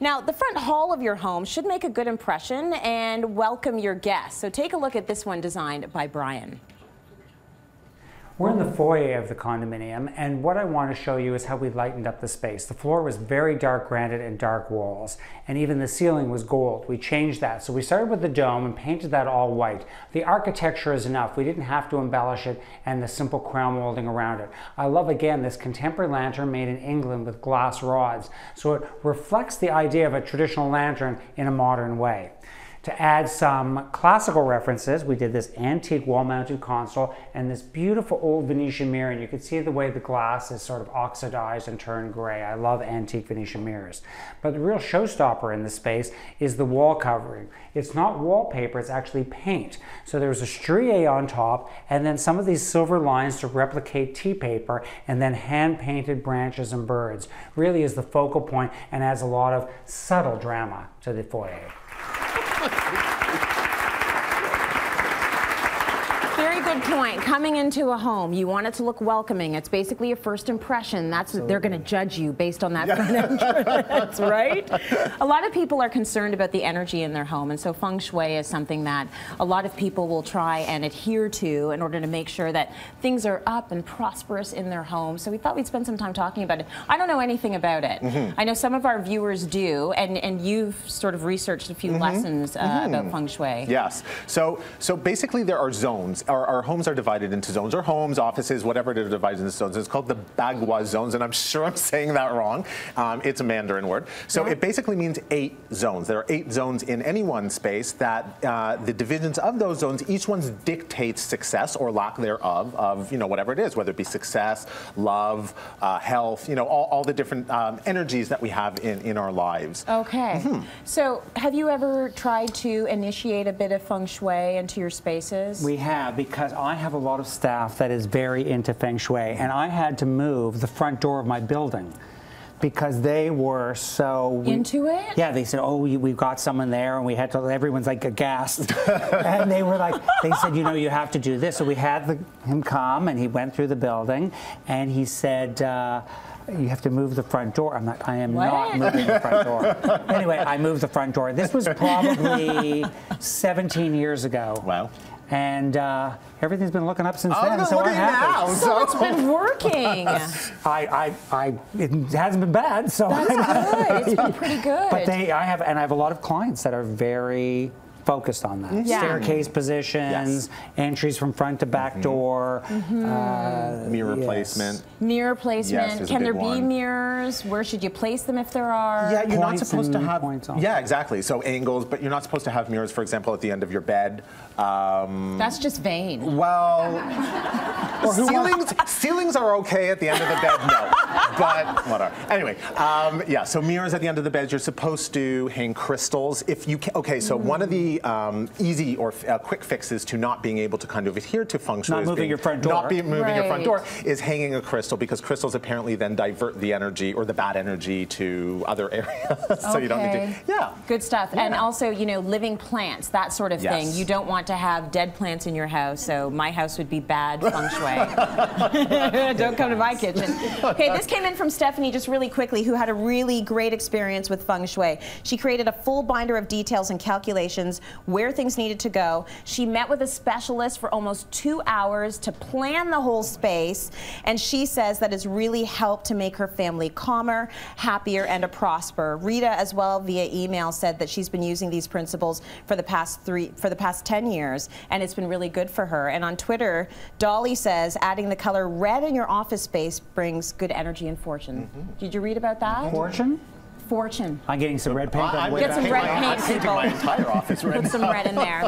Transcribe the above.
Now, the front hall of your home should make a good impression and welcome your guests. So take a look at this one designed by Brian. We're in the foyer of the condominium, and what I want to show you is how we lightened up the space. The floor was very dark granite and dark walls, and even the ceiling was gold. We changed that. So we started with the dome and painted that all white. The architecture is enough. We didn't have to embellish it and the simple crown molding around it. I love, again, this contemporary lantern made in England with glass rods. So it reflects the idea of a traditional lantern in a modern way. To add some classical references, we did this antique wall-mounted console and this beautiful old Venetian mirror, and you can see the way the glass is sort of oxidized and turned gray. I love antique Venetian mirrors. But the real showstopper in this space is the wall covering. It's not wallpaper, it's actually paint. So there's a strié on top, and then some of these silver lines to replicate tea paper, and then hand-painted branches and birds. Really is the focal point and adds a lot of subtle drama to the foyer. Very good point. Coming into a home, you want it to look welcoming. It's basically a first impression. They're going to judge you based on that front entrance, right? A lot of people are concerned about the energy in their home, and so Feng Shui is something that a lot of people will try and adhere to in order to make sure that things are up and prosperous in their home. So we thought we'd spend some time talking about it. I don't know anything about it. I know some of our viewers do, and you've sort of researched a few lessons about Feng Shui. Yes. So basically there are zones. Our homes are divided into zones, or homes, offices, whatever it is, divided into zones. It's called the Bagua zones, and I'm sure I'm saying that wrong. It's a Mandarin word. So it basically means 8 zones. There are 8 zones in any one space that the divisions of those zones, each one dictates success or lack thereof of, whatever it is, whether it be success, love, health, all the different energies that we have in our lives. Okay. So have you ever tried to initiate a bit of Feng Shui into your spaces? We have, because I have a lot of staff that is very into Feng Shui, and I had to move the front door of my building because they were so into it. Yeah, they said, "Oh, we've got someone there," and we had to. Everyone's like aghast, and they were like, they said, "You have to do this." So we had him come, and he went through the building, and he said, "You have to move the front door." I'm like, "I am not moving the front door." Anyway, I moved the front door. This was probably 17 years ago. Wow. And everything's been looking up since then, so I'm Now, happy. So it's been working. It hasn't been bad, so that's good. It's been pretty good. But I have a lot of clients that are very focused on that. Staircase positions, entries from front to back door, mirror placement. Mirror placement. Yes, can there be mirrors? Where should you place them if there are? Yeah, you're not supposed to have. Yeah, exactly. So angles, but you're not supposed to have mirrors, for example, at the end of your bed. That's just vain. Well, ceilings are okay at the end of the bed, no. But whatever. Anyway, yeah. So mirrors at the end of the bed. You're supposed to hang crystals. If you can, okay. So one of the easy or quick fixes to not being able to kind of adhere to Feng Shui, not moving your front door, moving your front door, is hanging a crystal, because crystals apparently then divert the energy or the bad energy to other areas. So you don't need to. Good stuff. And also, living plants, that sort of thing. You don't want to have dead plants in your house. So my house would be bad Feng Shui. Don't come to my kitchen. Okay, this came in from Stephanie just really quickly, who had a really great experience with Feng Shui. She created a full binder of details and calculations where things needed to go. She met with a specialist for almost 2 hours to plan the whole space, and she says that it's really helped to make her family calmer, happier, and to prosper. Rita, as well, via email, said that she's been using these principles for the past 10 years, and it's been really good for her. And on Twitter, Dolly says adding the color red in your office space brings good energy and fortune. Did you read about that? Fortune? Fortune. I'm getting some red paint. Get some red paint, people. My entire office red. Put some red in there.